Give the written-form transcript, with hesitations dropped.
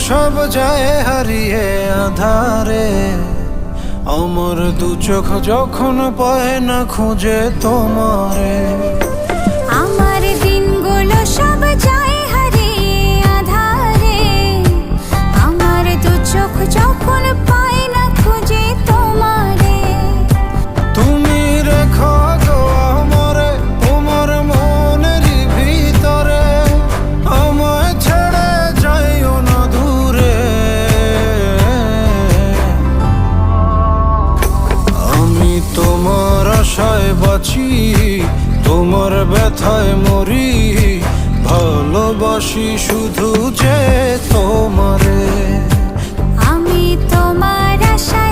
সব যায় হারিয়ে আধারে, আমার দু চোখ যখন পায় না খুঁজে তোমারে। আমার দিনগুলো সব যায় হারিয়ে আধারে, আমার দু চোখ যখন পায় না খুঁজে তোমারে। তুমি রেখো গো আমারে তোমার মনের ভিতরে, আমায় ছেড়ে যাইও না দূরে। আমি তোমার আশায় বাঁচি, তোমার ব্যথায় মরি, ভালোবাসি শুধু যে তোমারে। আমি তোমার আশা